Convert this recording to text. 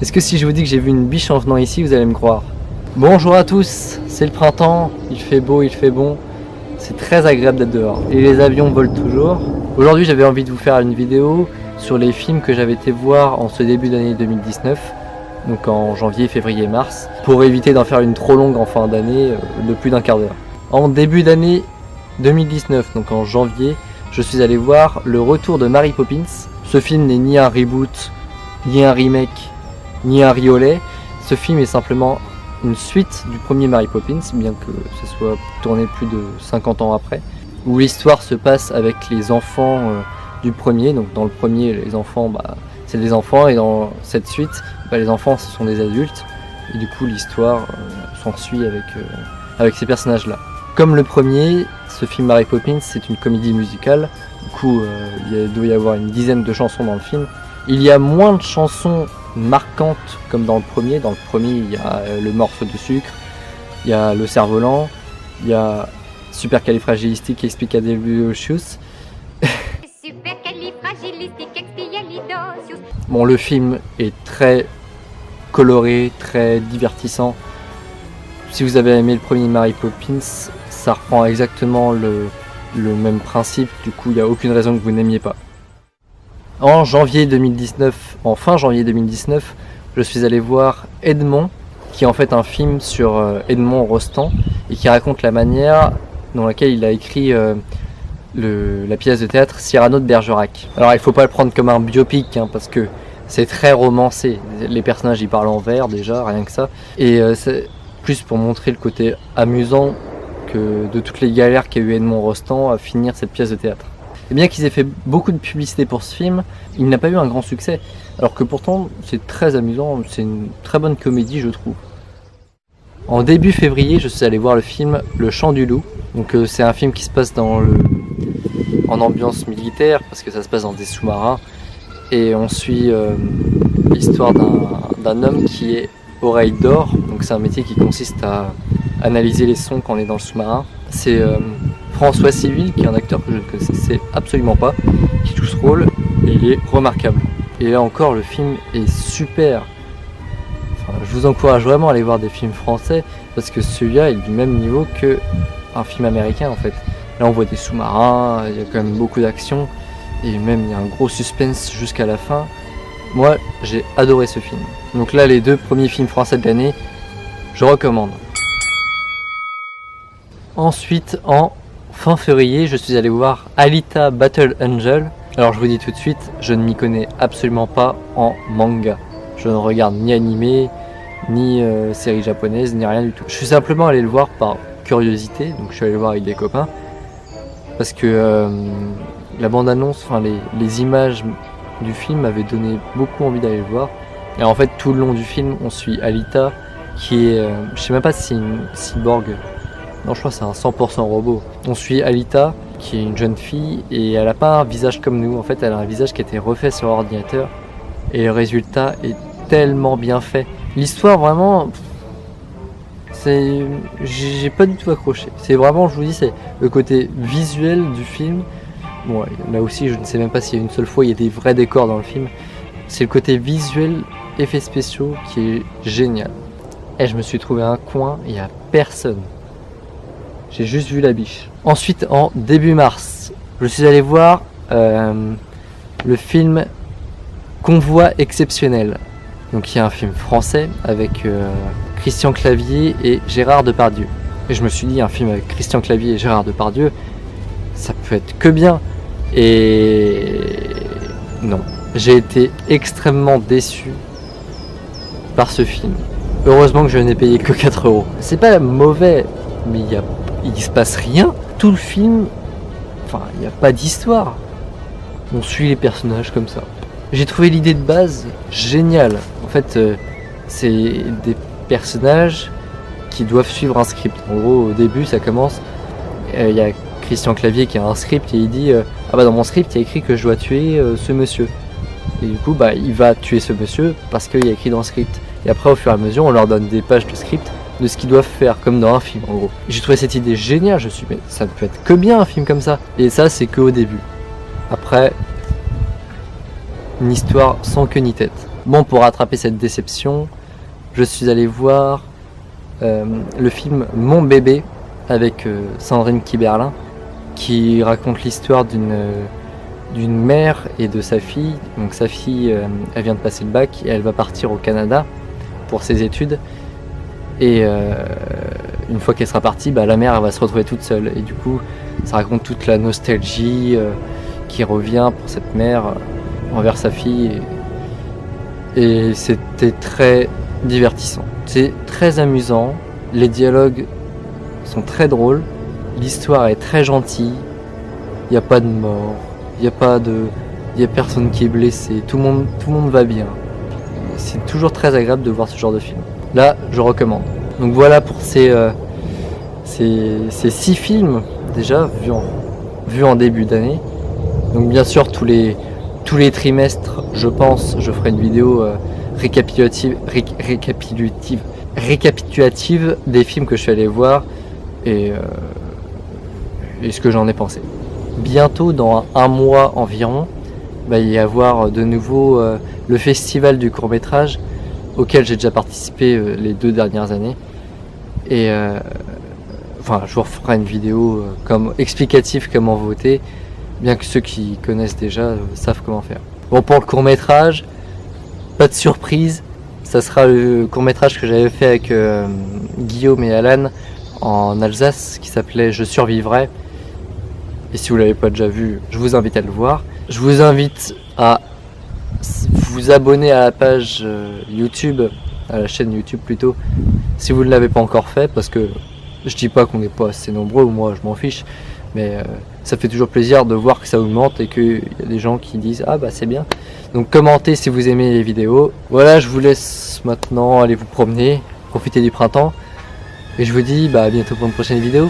Est-ce que si je vous dis que j'ai vu une biche en venant ici, vous allez me croire? Bonjour à tous, c'est le printemps, il fait beau, il fait bon. C'est très agréable d'être dehors. Et les avions volent toujours. Aujourd'hui, j'avais envie de vous faire une vidéo sur les films que j'avais été voir en ce début d'année 2019. Donc en janvier, février, mars. Pour éviter d'en faire une trop longue en fin d'année de plus d'un quart d'heure. En début d'année 2019, donc en janvier, je suis allé voir Le Retour de Mary Poppins. Ce film n'est ni un reboot, ni un remake, ni un riolet. Ce film est simplement une suite du premier Mary Poppins, bien que ce soit tourné plus de 50 ans après, où l'histoire se passe avec les enfants du premier. Donc dans le premier, les enfants, c'est des enfants, et dans cette suite, les enfants, ce sont des adultes, et du coup l'histoire s'ensuit avec ces personnages-là. Comme le premier, ce film Mary Poppins, c'est une comédie musicale. Du coup, il doit y avoir une dizaine de chansons dans le film. Il y a moins de chansons marquantes comme dans le premier. Dans le premier, il y a le morceau de sucre, il y a le cerf-volant, il y a Supercalifragilisticexpialidocious. Bon, le film est très coloré, très divertissant. Si vous avez aimé le premier Mary Poppins, ça reprend exactement le même principe. Du coup, il n'y a aucune raison que vous n'aimiez pas. En janvier 2019, en fin janvier 2019, je suis allé voir Edmond, qui est en fait un film sur Edmond Rostand, et qui raconte la manière dans laquelle il a écrit la pièce de théâtre Cyrano de Bergerac. Alors il ne faut pas le prendre comme un biopic, parce que c'est très romancé. Les personnages y parlent en vers déjà, rien que ça. Et c'est plus pour montrer le côté amusant que de toutes les galères qu'a eu Edmond Rostand à finir cette pièce de théâtre. Et bien qu'ils aient fait beaucoup de publicité pour ce film, il n'a pas eu un grand succès. Alors que pourtant, c'est très amusant, c'est une très bonne comédie, je trouve. En début février, je suis allé voir le film Le Chant du Loup. Donc c'est un film qui se passe en ambiance militaire, parce que ça se passe dans des sous-marins. Et on suit l'histoire d'un homme qui est oreille d'or. Donc c'est un métier qui consiste à analyser les sons quand on est dans le sous-marin. C'est François Civil, qui est un acteur que je ne connaissais absolument pas, qui joue ce rôle, et il est remarquable. Et là encore, le film est super. Enfin, je vous encourage vraiment à aller voir des films français, parce que celui-là est du même niveau qu'un film américain en fait. Là on voit des sous-marins, il y a quand même beaucoup d'action, et même il y a un gros suspense jusqu'à la fin. Moi j'ai adoré ce film. Donc là, les deux premiers films français de l'année, je recommande. Ensuite, en fin février, je suis allé voir Alita Battle Angel. Alors je vous dis tout de suite, je ne m'y connais absolument pas en manga. Je ne regarde ni animé, ni séries japonaises, ni rien du tout. Je suis simplement allé le voir par curiosité, donc je suis allé le voir avec des copains. Parce que la bande-annonce, les images du film m'avaient donné beaucoup envie d'aller le voir. Et en fait, tout le long du film, on suit Alita, qui est, je sais même pas si c'est une cyborg. Non, je crois que c'est un 100% robot. On suit Alita, qui est une jeune fille, et elle n'a pas un visage comme nous. En fait, elle a un visage qui a été refait sur ordinateur, et le résultat est tellement bien fait. L'histoire, vraiment, j'ai pas du tout accroché. C'est vraiment, je vous dis, c'est le côté visuel du film. Bon, là aussi, je ne sais même pas s'il y a une seule fois, il y a des vrais décors dans le film. C'est le côté visuel, effets spéciaux, qui est génial. Et je me suis trouvé un coin, il n'y a personne. J'ai juste vu la biche. Ensuite, en début mars, je suis allé voir le film Convoi exceptionnel. Donc il y a un film français avec Christian Clavier et Gérard Depardieu. Et je me suis dit, un film avec Christian Clavier et Gérard Depardieu, ça peut être que bien. Et non, j'ai été extrêmement déçu par ce film. Heureusement que je n'ai payé que 4 €. C'est pas mauvais, mais il se passe rien. Tout le film, il n'y a pas d'histoire. On suit les personnages comme ça. J'ai trouvé l'idée de base géniale. En fait, c'est des personnages qui doivent suivre un script. En gros, au début, ça commence. Il y a Christian Clavier qui a un script et il dit dans mon script, il y a écrit que je dois tuer ce monsieur. Et du coup, il va tuer ce monsieur parce qu'il y a écrit dans le script. Et après, au fur et à mesure, on leur donne des pages de script de ce qu'ils doivent faire, comme dans un film en gros. J'ai trouvé cette idée géniale, je me suis dit, mais ça ne peut être que bien un film comme ça. Et ça, c'est qu'au début. Après, une histoire sans queue ni tête. Bon, pour rattraper cette déception, je suis allé voir le film Mon bébé avec Sandrine Kiberlin, qui raconte l'histoire d'une mère et de sa fille. Donc sa fille, elle vient de passer le bac et elle va partir au Canada pour ses études. Et une fois qu'elle sera partie, la mère elle va se retrouver toute seule. Et du coup, ça raconte toute la nostalgie qui revient pour cette mère envers sa fille. Et c'était très divertissant. C'est très amusant. Les dialogues sont très drôles. L'histoire est très gentille. Il n'y a pas de mort. Il n'y a personne qui est blessé. Tout le monde va bien. C'est toujours très agréable de voir ce genre de film. Là, je recommande. Donc voilà pour ces 6 films déjà vus en début d'année. Donc bien sûr tous les trimestres, je pense, je ferai une vidéo récapitulative des films que je suis allé voir et ce que j'en ai pensé. Bientôt, dans un mois environ, il va y avoir de nouveau le festival du court-métrage auquel j'ai déjà participé les 2 dernières années. Et je vous referai une vidéo explicative comment voter, bien que ceux qui connaissent déjà savent comment faire. Bon, pour le court-métrage, pas de surprise, ça sera le court-métrage que j'avais fait avec Guillaume et Alan en Alsace, qui s'appelait Je survivrai. Et si vous l'avez pas déjà vu, je vous invite à le voir. Je vous invite à vous abonner à la page YouTube, à la chaîne YouTube plutôt, si vous ne l'avez pas encore fait, parce que je dis pas qu'on n'est pas assez nombreux, moi je m'en fiche, mais ça fait toujours plaisir de voir que ça augmente et qu'il y a des gens qui disent ah c'est bien. Donc commentez si vous aimez les vidéos. Voilà, je vous laisse maintenant aller vous promener, profiter du printemps, et je vous dis à bientôt pour une prochaine vidéo.